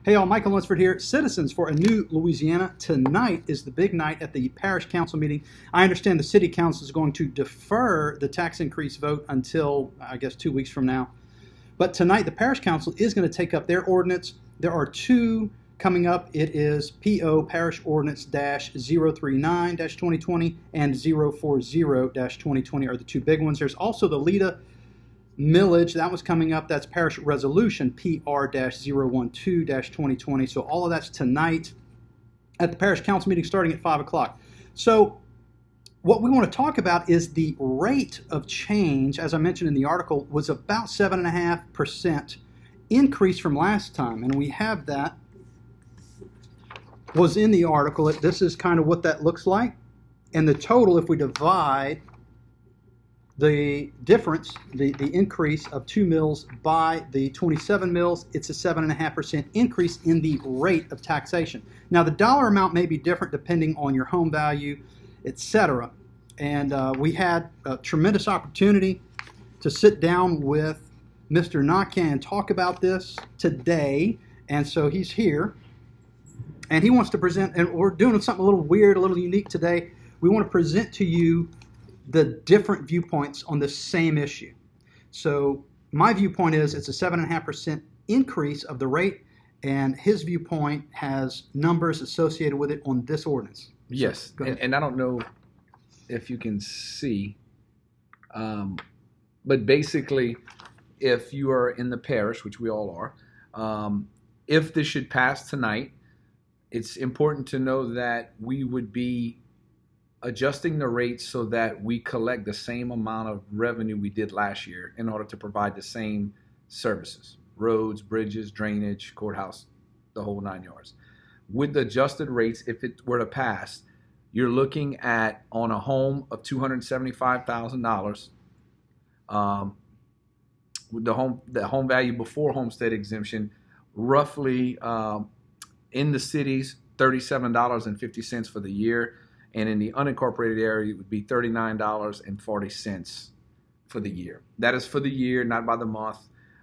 Hey all, Michael Lunsford here. Citizens for a New Louisiana. Tonight is the big night at the Parish Council meeting. I understand the City Council is going to defer the tax increase vote until, I guess, 2 weeks from now. But tonight the Parish Council is going to take up their ordinance. There are two coming up. It is PO Parish Ordinance -039-2020 and 040-2020 are the two big ones. There's also the LITA millage, that was coming up. That's Parish Resolution PR-012-2020. So all of that's tonight at the Parish Council meeting starting at 5 o'clock. So what we want to talk about is the rate of change, as I mentioned in the article, was about 7.5% increase from last time. And we have that, was in the article. This is kind of what that looks like. And the total, if we divide the difference, the increase of 2 mills by the 27 mills, it's a 7.5% increase in the rate of taxation. Now the dollar amount may be different depending on your home value, etc. And we had a tremendous opportunity to sit down with Mr. Naquin and talk about this today. And so he's here and he wants to present, and we're doing something a little weird, a little unique today. We want to present to you the different viewpoints on the same issue. So my viewpoint is it's a 7.5% increase of the rate, and his viewpoint has numbers associated with it on this ordinance. Yes, and I don't know if you can see, but basically, if you are in the parish, which we all are, if this should pass tonight, it's important to know that we would be adjusting the rates so that we collect the same amount of revenue we did last year in order to provide the same services: roads, bridges, drainage, courthouse, the whole 9 yards. With the adjusted rates, if it were to pass, you're looking at, on a home of $275,000, with the home value before homestead exemption, roughly in the cities, $37.50 for the year. And in the unincorporated area, it would be $39.40 for the year. That is for the year, not by the month.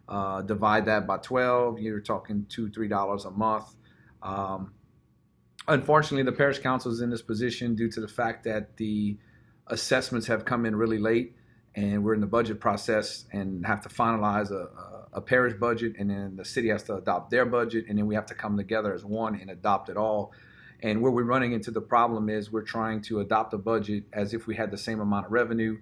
Divide that by 12, you're talking $2, $3 a month. Unfortunately, the Parish Council is in this position due to the fact that the assessments have come in really late, and we're in the budget process and have to finalize a parish budget, and then the city has to adopt their budget, and then we have to come together as one and adopt it all. And where we're running into the problem is we're trying to adopt a budget as if we had the same amount of revenue.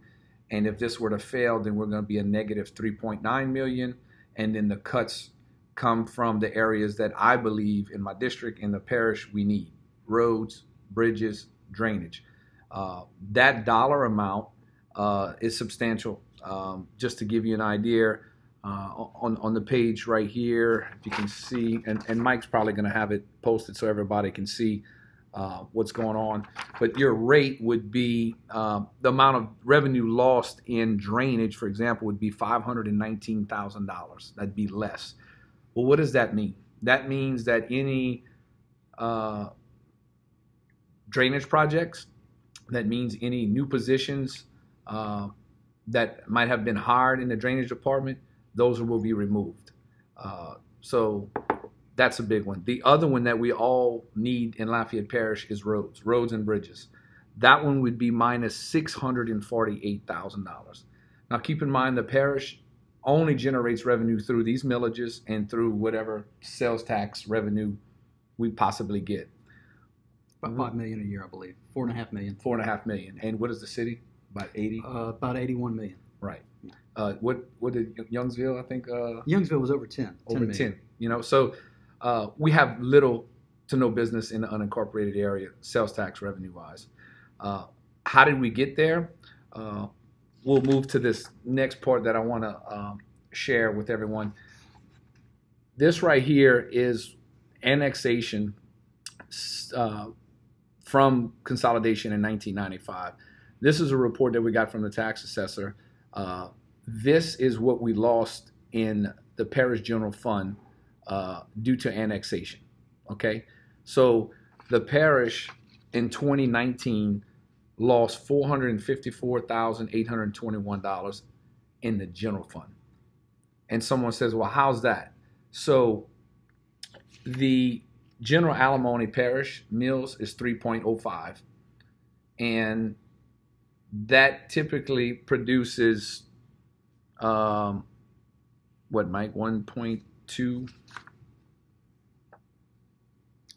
And if this were to fail, then we're going to be a negative $3.9 million. And then the cuts come from the areas that I believe in my district, in the parish, we need: roads, bridges, drainage. That dollar amount is substantial. Just to give you an idea, on the page right here, if you can see, and Mike's probably going to have it posted so everybody can see what's going on, but your rate would be, the amount of revenue lost in drainage, for example, would be $519,000. That'd be less. Well, what does that mean? That means that any drainage projects, that means any new positions that might have been hired in the drainage department, those will be removed. So that's a big one. The other one that we all need in Lafayette Parish is roads and bridges. That one would be minus $648,000. Now keep in mind, the parish only generates revenue through these millages and through whatever sales tax revenue we possibly get. About $5 million a year, I believe. $4.5 million. $4.5 million. And what is the city? About 80? About $81 million. Right. What did Youngsville, I think? Youngsville was over 10. Over 10. You know, so we have little to no business in the unincorporated area, sales tax revenue wise. How did we get there? We'll move to this next part that I want to share with everyone. This right here is annexation from consolidation in 1995. This is a report that we got from the tax assessor. This is what we lost in the parish general fund due to annexation. Okay, so the parish in 2019 lost $454,821 in the general fund. And someone says, well, how's that? So The general alimony parish mills is 3.05, and that typically produces what, Mike, 1.2?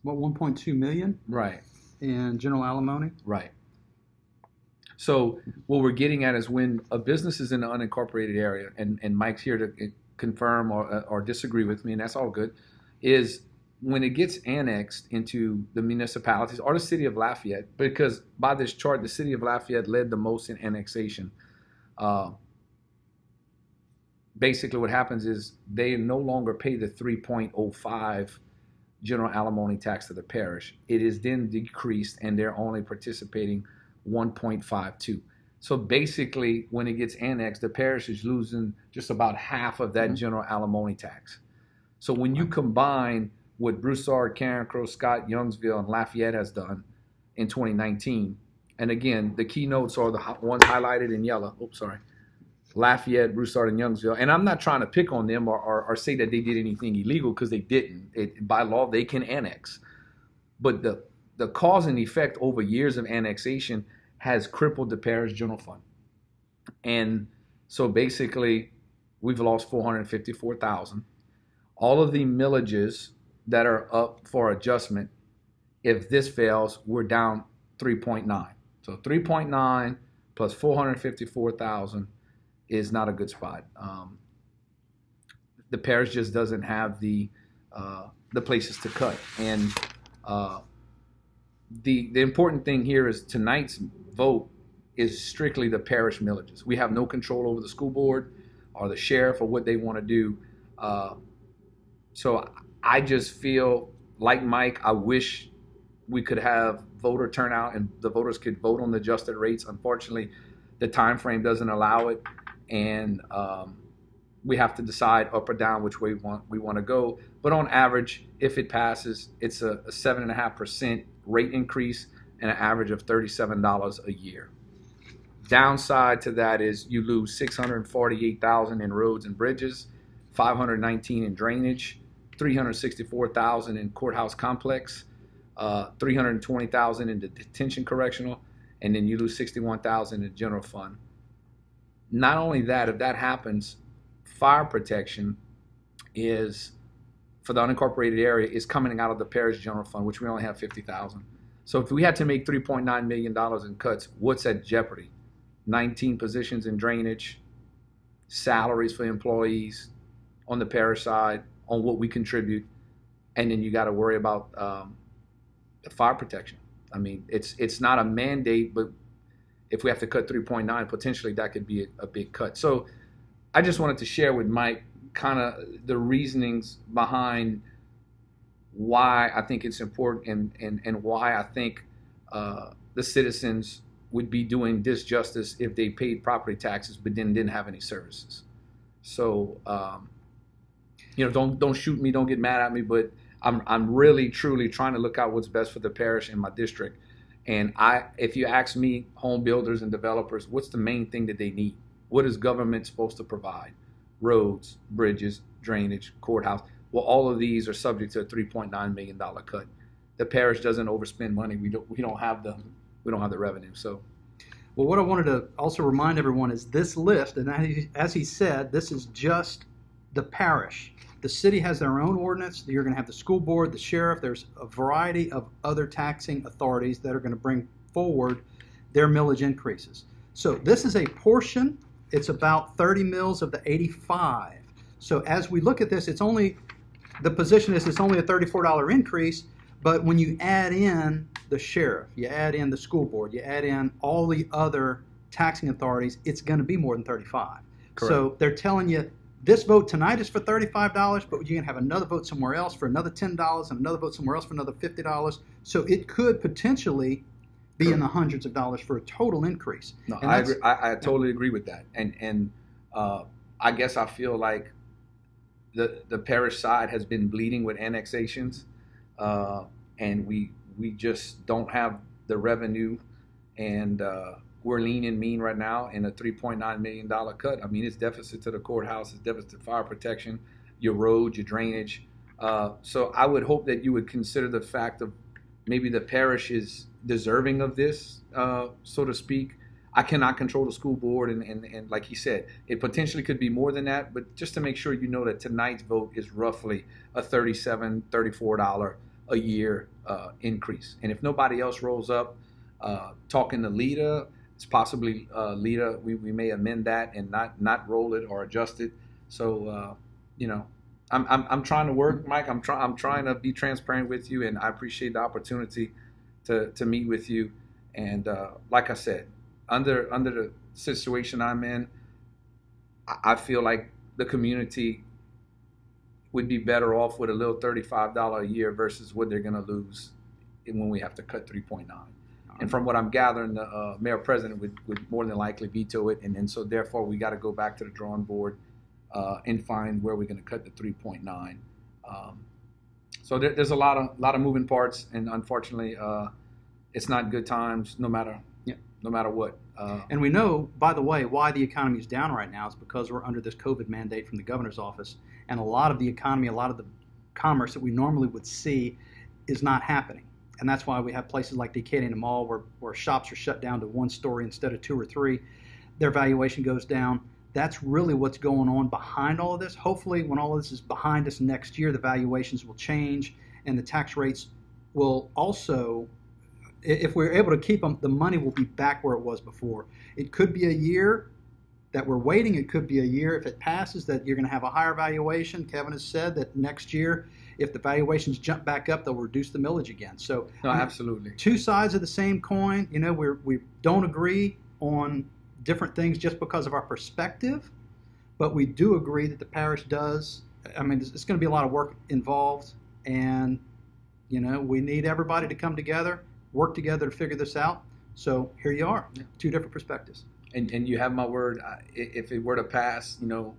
What, 1.2 million Right. in general alimony? Right. So what we're getting at is when a business is in an unincorporated area, and Mike's here to confirm or disagree with me, and that's all good, is when it gets annexed into the municipalities or the city of Lafayette, because by this chart, the city of Lafayette led the most in annexation. Basically what happens is they no longer pay the 3.05 general alimony tax to the parish. It is then decreased, and they're only participating 1.52. So basically, when it gets annexed, the parish is losing just about half of that general alimony tax. So when you combine what Broussard, Carencro, Scott, Youngsville, and Lafayette has done in 2019, and again, the keynotes are the ones highlighted in yellow. Oops, sorry. Lafayette, Broussard, and Youngsville. And I'm not trying to pick on them or say that they did anything illegal, because they didn't. By law, they can annex. But the cause and effect over years of annexation has crippled the parish general fund. And so basically, we've lost $454,000. All of the millages that are up for adjustment, if this fails, we're down 3.9. So 3.9 plus 454,000 is not a good spot. The parish just doesn't have the places to cut. And the important thing here is tonight's vote is strictly the parish millages. We have no control over the school board or the sheriff or what they want to do. So I just feel like Mike, I wish we could have voter turnout and the voters could vote on the adjusted rates. Unfortunately, the time frame doesn't allow it, and we have to decide up or down which way we want to go. But on average, if it passes, it's a 7.5% rate increase and an average of $37 a year. Downside to that is you lose $648,000 in roads and bridges, $519 in drainage, $364,000 in courthouse complex, $320,000 in the detention correctional, and then you lose $61,000 in the general fund. Not only that, if that happens, fire protection is, for the unincorporated area, is coming out of the parish general fund, which we only have $50,000. So if we had to make $3.9 million in cuts, what's at jeopardy? 19 positions in drainage, salaries for employees on the parish side, on what we contribute, and then you got to worry about the fire protection. I mean, it's not a mandate, but if we have to cut 3.9, potentially that could be a big cut. So I just wanted to share with Mike kind of the reasonings behind why I think it's important and why I think the citizens would be doing disjustice if they paid property taxes but then didn't have any services. So, don't shoot me, don't get mad at me, but I'm really, truly trying to look out what's best for the parish and my district. And if you ask me, home builders and developers, what's the main thing that they need? What is government supposed to provide? Roads, bridges, drainage, courthouse. Well, all of these are subject to a $3.9 million cut. The parish doesn't overspend money. We don't have the revenue. So, well, what I wanted to also remind everyone is this list, and as he said, this is just the parish. The city has their own ordinance. You're going to have the school board, the sheriff. There's a variety of other taxing authorities that are going to bring forward their millage increases. So this is a portion. It's about 30 mills of the 85. So as we look at this, it's only a $34 increase. But when you add in the sheriff, you add in the school board, you add in all the other taxing authorities, it's going to be more than 35. Correct. So they're telling you, this vote tonight is for $35, but you can have another vote somewhere else for another $10 and another vote somewhere else for another $50. So it could potentially be in the hundreds of dollars for a total increase. No, I agree. I totally agree with that. And I guess I feel like the parish side has been bleeding with annexations, and we just don't have the revenue, and we're lean and mean right now in a $3.9 million cut. I mean, it's deficit to the courthouse, it's deficit to fire protection, your roads, your drainage. So I would hope that you would consider the fact of maybe the parish is deserving of this, so to speak. I cannot control the school board, and like he said, it potentially could be more than that, but just to make sure you know that tonight's vote is roughly a $37, $34 a year increase. And if nobody else rolls up, talking to Lita, it's possibly Lita, we may amend that and not roll it or adjust it. So, you know, I'm trying to work, Mike. I'm trying to be transparent with you, and I appreciate the opportunity to meet with you. And like I said, under the situation I'm in, I feel like the community would be better off with a little $35 a year versus what they're going to lose when we have to cut 3.9. And from what I'm gathering, the mayor president would more than likely veto it, and so therefore we got to go back to the drawing board and find where we're going to cut the 3.9. So there's a lot of moving parts, and unfortunately, it's not good times no matter what. And we know, by the way, why the economy is down right now is because we're under this COVID mandate from the governor's office, and a lot of the economy, a lot of the commerce that we normally would see is not happening. And that's why we have places like the Acadiana Mall where shops are shut down to one story instead of two or three. Their valuation goes down. That's really what's going on behind all of this. Hopefully, when all of this is behind us next year, the valuations will change and the tax rates will also, if we're able to keep them, the money will be back where it was before. It could be a year that we're waiting. It could be a year, if it passes, that you're going to have a higher valuation. Kevin has said that next year, if the valuations jump back up, they'll reduce the millage again. So, no, absolutely. Two sides of the same coin. You know, we don't agree on different things just because of our perspective, but we do agree that the parish does. I mean, it's going to be a lot of work involved, and you know, we need everybody to come together, work together to figure this out. So here you are, two different perspectives. And you have my word. If it were to pass, you know,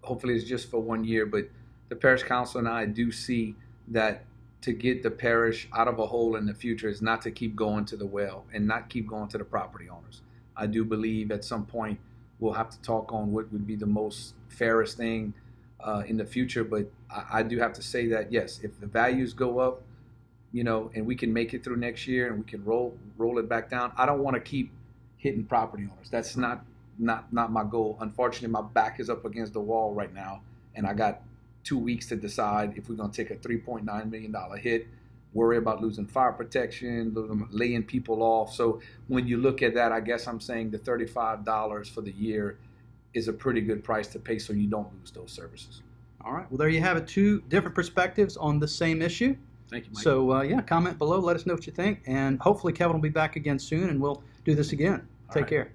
hopefully it's just for 1 year, but the parish council and I do see that to get the parish out of a hole in the future is not to keep going to the well and not keep going to the property owners. I do believe at some point we'll have to talk on what would be the most fairest thing in the future. But I do have to say that, yes, if the values go up, you know, and we can make it through next year and we can roll it back down, I don't want to keep hitting property owners. That's not my goal. Unfortunately, my back is up against the wall right now, and I got 2 weeks to decide if we're going to take a $3.9 million hit, worry about losing fire protection, laying people off. So when you look at that, I guess I'm saying the $35 for the year is a pretty good price to pay so you don't lose those services. All right. Well, there you have it. Two different perspectives on the same issue. Thank you, Mike. So, yeah, comment below. Let us know what you think. And hopefully Kevin will be back again soon, and we'll do this again. Take care.